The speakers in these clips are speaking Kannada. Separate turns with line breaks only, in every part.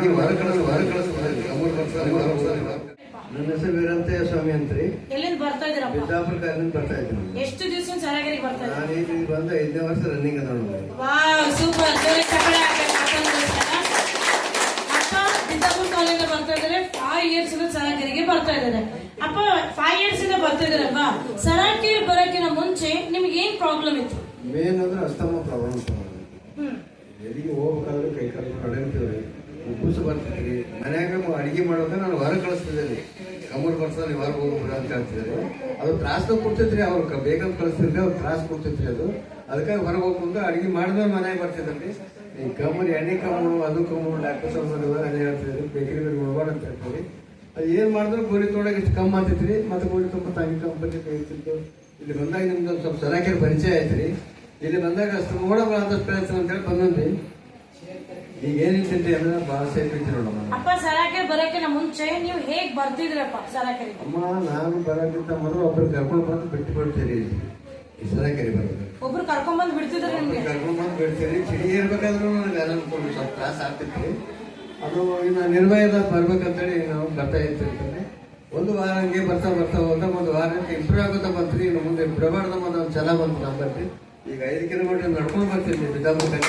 ನೀವು ಹೊರ ಕಳಿಸ್ತಾರೆ ಅಮೂಲ್ ನನ್ನ ಹೆಸರು ವೀರಂತಯ್ಯ ಸ್ವಾಮಿ ಅಂತ್ರಿ.
ಎಲ್ಲಿಂದ ಬರ್ತಾ ಇದ್ದೀರಾ?
ಬಿಜಾಪುರ ಕಾಲದಿಂದ ಬರ್ತಾ ಇದ್ದೀನಿ.
ಎಷ್ಟು ದಿವಸ ಸರಾಗರಿಗೆ ಬರ್ತಾ ಇದ್ದೀರಾ?
ನಾನು ಇಲ್ಲಿ ಬಂದು 5ನೇ ವರ್ಷ ರನ್ನಿಂಗ್ ಅದ ನೋಡಿ.
Wow super. ಜೋರಿ ಚಪ್ಪಳೆ ಹಾಕಬೇಕು. ಅಪ್ಪ ಬಿಜಾಪುರ ಕಾಲದಿಂದ ಬರ್ತಾ ಇದ್ದಾರೆ. 5 years ಇಂದ ಸರಾಗರಿಗೆ ಬರ್ತಾ ಇದ್ದಾರೆ. ಅಪ್ಪ 5 years ಇಂದ ಬರ್ತಾ ಇದ್ದಾರಲ್ವಾ? ಸರಾಗರಿಗೆ ಬರೋಕ್ಕಿಂತ ಮುಂಚೆ ನಿಮ್ಗೆ ಏನ್ ಪ್ರಾಬ್ಲಮ್ ಇತ್ತು?
ಮೇನ್ ಅಂದ್ರೆ ಅಸ್ತಮ ಪ್ರಾಬ್ಲಮ್ ಇತ್ತು. ಎಲ್ಲಿಗೆ ಹೋಗ್ಬೇಕಾದ್ರೆ ಕೈ ಕಾಲು ಕಡಿಮೆ ಉಬ್ಬುಸು ಬರ್ತಿದ್ರಿ. ಮನ್ಯಾಗ ಅಡಿಗೆ ಮಾಡೋಕೆ ನಾನು ಹೊರ ಕಳಿಸ್ತಿದ್ದೆ. ಕಮರ್ ಬರ್ತಾರೆ ಹೊರಗೆ ಹೋಗ್ಬಿಡ ಅಂತ ಹೇಳ್ತಿದ್ದಾರೆ. ಅದು ತ್ರಾಸ ಕೊಡ್ತೈತ್ರಿ. ಅವ್ರು ಬೇಗಂತ ಕಳಿಸ್ತಿದ್ರೆ ಅವ್ರು ತ್ರಾಸ ಕೊಡ್ತೈತ್ರಿ. ಅದು ಅದಕ್ಕಾಗಿ ಹೊರಗೆ ಹೋಗ್ಕೊಂಡು ಅಡಿಗೆ ಮಾಡಿದ್ರೆ ಮನೆಯಾಗ ಬರ್ತಿದ್ರಿ. ಈ ಕಮ್ಮರ್ ಎಣ್ಣೆ ಕಮ್ಮು ಅದು ಕಮ್ಮು ಡಾಕ್ಟರ್ ಸಾಹೇಬ್ ಹೇಳ್ತಿದ್ರಿ. ಬೇಕರಿ ನೋಡ್ಬಾರ್ದು ಅಂತ ಹೇಳ್ತೀವಿ. ಅದು ಏನು ಮಾಡಿದ್ರು ಗೋಲಿ ತೊಗೊಳಗೆ ಇಷ್ಟು ಕಮ್ಮಿ ಆಗ್ತೈತ್ರಿ. ಮತ್ತೆ ಗೋಲಿ ತುಂಬ ತಂಗಿ ಕಂಪನಿ ಕೈತಿತ್ತು. ಇಲ್ಲಿ ಬಂದಾಗ ನಿಮ್ದು ಒಂದು ಸ್ವಲ್ಪ ಸರಾಕಿರ ಪರಿಚಯ ಆಯ್ತ್ರಿ. ಇಲ್ಲಿ ಬಂದಾಗ ಅಷ್ಟು ನೋಡೋಣ ಅಂತ ಪ್ರಯತ್ನ ಅಂತ ಹೇಳಿ ಬಂದ್ರಿ. ಈಗ ಏನಿರ್ತೈತಿ ಅಂದ್ರೆ ಬಹಳ ಸೇಫ್ ಐತಿ ನೋಡಮ್ಮ.
ಅಪ್ಪ ಸರಾಕೆ ಬರಕ್ಕಿನ ಮುಂಚೆ ನೀವು ಹೇಗ್ ಬರ್ತಿದ್ರಪ್ಪ ಸರಾಕೆರಿ?
ಅಮ್ಮ ನಾನು ಬರೋಕ್ಕಿಂತ ಮೊದಲು ಒಬ್ರು ಕರ್ಕೊಂಡು ಬಂದು ಬಿಟ್ಟು ಬಿಡ್ತೀರಿ. ಈ ಸರಾಕೆರಿ ಬರೋದು
ಒಬ್ರು ಕರ್ಕೊಂಡ್ ಬಂದು ಬಿಡ್ತಿದ್ರು ನಿಮ್ಗೆ?
ಕರ್ಕೊಂಡು ಬಂದು ಬಿಡ್ತೀರಿ. ಚಿಡಿ ಇರ್ಬೇಕಾದ್ರೂ ನನಗೆ ಅನ್ಕೊಂಡು ಸ್ವಲ್ಪ ತ್ರಾಸ ಆಗ್ತೈತಿ. ಅದು ಇನ್ನು ನಿರ್ವಹಣೆ ಬರ್ಬೇಕಂತೇಳಿ ನಾವು ಬರ್ತಾ ಇರ್ತಿರ್ತಾರೆ. ಒಂದು ವಾರ ಹಂಗೆ ಬರ್ತಾ ಹೋದ ಒಂದು ವಾರಕ್ಕೆ ಇಂಪ್ರೂವ್ ಆಗೋತಾ ಬಂತ್ರಿ. ಇನ್ನು ಮುಂದೆ ಬಿಡಬಾರ್ದಮ್ಮ ಒಂದು ಛಲ ಬಂತು ನಂಬರ್ತಿ. ಈಗ 5 ಕಿಲೋಮೀಟರ್ ನಡ್ಕೊಂಡು ಬರ್ತೀನಿ ಬಿಜಾಪುರ.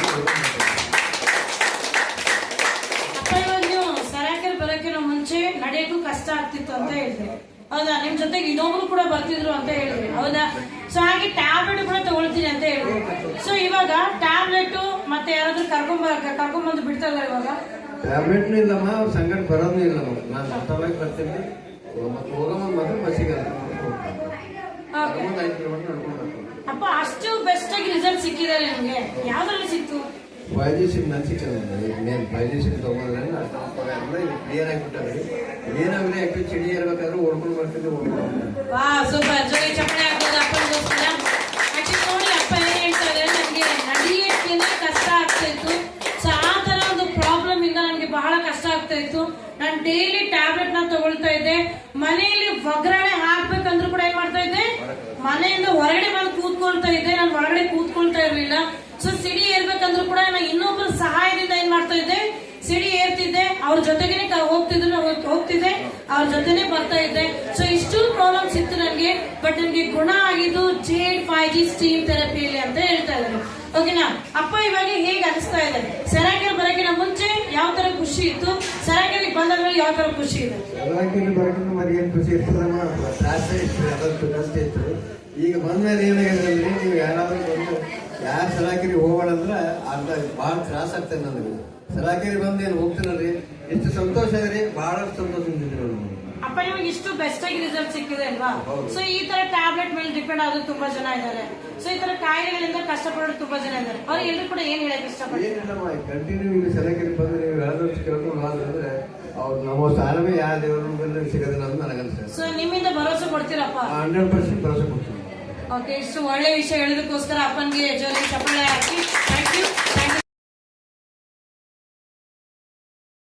ಮುಂಚೆ ನಡೆಯಕ್ಕೂ ಕಷ್ಟ ಆಗ್ತಿತ್ತು ಅಂತ ಹೇಳಿದ್ರೆ ಹೌದಾ? ನಿಮ್ ಜೊತೆಗೆ ಇನ್ನೊಬ್ರು ಕೂಡ ಬರ್ತಿದ್ರು ಅಂತ ಹೇಳಿದ್ರಿ ಹೌದಾ? ಸೊ ಹಾಗೆ ಟ್ಯಾಬ್ಲೆಟ್ ಕೂಡ ತಗೊಳ್ತೀನಿ ಅಂತ ಹೇಳಿದ್ರಿ. ಸೊ ಇವಾಗ ಟ್ಯಾಬ್ಲೆಟ್ ಮತ್ತೆ ಯಾರಾದ್ರೂ ಕರ್ಕೊಂಡ್ಬಂದು ಬಿಡ್ತಾರಲ್ಲ ಇವಾಗ?
ಟ್ಯಾಬ್ಲೆಟ್ ಇಲ್ಲಮ್ಮ, ಅವ್ರ ಸಂಗಡ ಬರೋದು ಇಲ್ಲಮ್ಮ. ನಾನು ಸತ್ತವಾಗಿ ಬರ್ತೀನಿ. ಮತ್ತೆ ಹೋಗಮ್ಮ ಮಾತ್ರ ಬಸ್ಸಿಗೆ
ಅಪ್ಪ ಅಷ್ಟು ಬೆಸ್ಟ್ ಆಗಿ ರಿಸಲ್ಟ್ ಸಿಕ್ಕಿದೆ ನಿಮ್ಗೆ? ಯಾವ್ದ್ರಲ್ಲಿ ಸಿಕ್ತು?
5G ಸಿಮ್ ನಾನು ಸಿಕ್ಕಿದೆ. ಮೇನ್ 5G ಸಿಮ್ ತಗೊಂಡ್ರೆ ಕ್ಲಿಯರ್ ಆಗಿಬಿಟ್ಟದ್ರಿ. ಏನಾಗಲಿ ಆಕ್ಚುಲಿ ಚಿಡಿ ಇರ್ಬೇಕಾದ್ರೆ ಓಡ್ಕೊಂಡು ಬರ್ತಿದ್ದೆ.
ವಾ ಸೂಪರ್. ಜೋರಿ ಚಪ್ಪಳೆ ಹಾಕೋದು ಅಪ್ಪನಿಗೋಸ್ಕರ. ಆಕ್ಚುಲಿ ನೋಡಿ ಅಪ್ಪ ಏನ್ ಹೇಳ್ತಾರೆ, ನನಗೆ ನಡೆಯಕ್ಕೆ ಕಷ್ಟ ಆಗ್ತಾ ಇತ್ತು. ಸೊ ಆ ತರ ಒಂದು ಪ್ರಾಬ್ಲಮ್ ಇಂದ ನನಗೆ ಬಹಳ ಕಷ್ಟ ಆಗ್ತಾ ಇತ್ತು. ನಾನು ಡೈಲಿ ಟ್ಯಾಬ್ಲೆಟ್ ನ ತಗೊಳ್ತಾ ಇದ್ದೆ. ಮನೆಯಲ್ಲಿ ಒಗ್ಗರಣೆ ಹಾಕ್ಬೇಕಂದ್ರೂ ಕೂಡ ಏನ್ ಮಾಡ್ತಾ ಇದ್ದೆ, ಮನೆಯಿಂದ ಹೊರಗಡೆ ಬಂದು ಕೂತ್ಕೊಳ್ತಾ ಇದ್ದೆ. ನಾನು ಒಳಗಡೆ ಕೂತ್ಕೊಳ್ತಾ ಇರ್ಲಿಲ್ಲ. ಸೊ ಸಿಡಿ ಏರ್ಬೇಕಂದ್ರೂ ಕೂಡ ನಾನು ಇನ್ನೊಬ್ಬರ ಸಹಾಯದಿಂದ ಏನ್ ಮಾಡ್ತಾ ಇದ್ದೆ, ಸಿಡಿ ಏರ್ತಿದ್ದೆ. ಅವ್ರ ಜೊತೆಗೇನೆ ಹೋಗ್ತಿದ್ದೆ, ಅವ್ರ ಜೊತೆನೆ ಬರ್ತಾ ಇದ್ದೆ. ಸೊ ಇಷ್ಟು ಪ್ರಾಬ್ಲಮ್ಸ್ ಇತ್ತು ನನಗೆ. ಬಟ್ ನನಗೆ ಗುಣ ಆಗಿದ್ದು ಜೇಡ್ 5G ಸ್ಟೀಮ್ ಥೆರಪಿಯಲ್ಲಿ ಅಂತ ಹೇಳ್ತಾ ಇದ್ದಾರೆ. ಓಕೆನಾ ಅಪ್ಪ? ಇವಾಗ ಹೇಗೆ ಅನಿಸ್ತಾ ಇದೆ? ಸರಾಕೆರೆ ಬರೋಕಿನ ಮುಂಚೆ ಯಾವ ತರ ಖುಷಿ ಇತ್ತು? ಸರಾಕೆರೆಗೆ ಬಂದಾಗ ಯಾವ ತರ ಖುಷಿ ಇದೆ?
ಸರಾಕೆರೆ ಬರೋಕಿನ ಮನೆಗೆ ಖುಷಿ ಇರ್ತದಮ್ಮ. ತ್ರಾಸ ಇತ್ತು, ಅದಷ್ಟು ಕಷ್ಟ ಇತ್ತು. ಈಗ ಬಂದ್ಮೇಲೆ ಏನಾಗಿದೆ ಅಂದ್ರೆ, ನೀವು ಯಾರಾದ್ರೂ ಬಂದು ಯಾರು ಸರಾಕೆರೆ ಹೋಗೋಣ ಅಂದ್ರೆ ಅರ್ಧ ಭಾಳ ತ್ರಾಸ ಆಗ್ತದೆ ನನಗೆ. ಸರಾಕೆರೆ ಬಂದು ಏನು ಹೋಗ್ತೀನಲ್ರಿ, ಎಷ್ಟು ಸಂತೋಷ ಇದೆ. ಬಹಳಷ್ಟು ಸಂತೋಷ ನೋಡಿ
ಅಪ್ಪ. ನಿಮಗೆ ಇಷ್ಟು ಬೆಸ್ಟ್ ಆಗಿ ರಿಸಲ್ಟ್ ಸಿಕ್ಕಿದೆ ಅಲ್ವಾ? ಸೊ ಈ ತರ ಟ್ಯಾಬ್ಲೆಟ್ ಮೇಲೆ ಡಿಪೆಂಡ್ ಆಗೋದು ತುಂಬಾ ಜನ ಇದ್ದಾರೆ. ಸೊ ಈ ತರ ಕಾಯಿಲೆಗಳಿಂದ ಕಷ್ಟಪಡೋದು ತುಂಬಾ ಜನ ಇದ್ದಾರೆ. ಅವ್ರಿಗೆಲ್ಲರೂ ಕೂಡ ಏನ್ ಹೇಳಕ್ ಇಷ್ಟಪಡ್ತೀನಿ?
ಕಂಟಿನ್ಯೂ ಇಲ್ಲಿ ಸರಾಕೆರೆ ಬಂದು ನೀವು ಹೇಳೋದಷ್ಟು ಕೇಳ್ಕೊಂಡು ಹೋದ್ರೆ ಅವ್ರು ನಮ್ಮ ಸ್ಥಾನವೇ ಯಾವ ದೇವರು ಸಿಗೋದಿಲ್ಲ ಅಂತ ನನಗನ್ಸುತ್ತೆ.
ಸೊ ನಿಮ್ಮಿಂದ ಭರವಸೆ ಕೊಡ್ತೀರಪ್ಪ?
100% ಭರವಸೆ ಕೊಡ್ತೀನಿ.
ಓಕೆ, ಇಷ್ಟು ಒಳ್ಳೆ ವಿಷಯ ಹೇಳೋದಕ್ಕೋಸ್ಕರ ಅಪ್ಪನಿಗೆ ಜೋರಾಗಿ ಚಪ್ಪಾಳೆ ಹಾಕಿ ಥ್ಯಾಂಕ್ ಯು.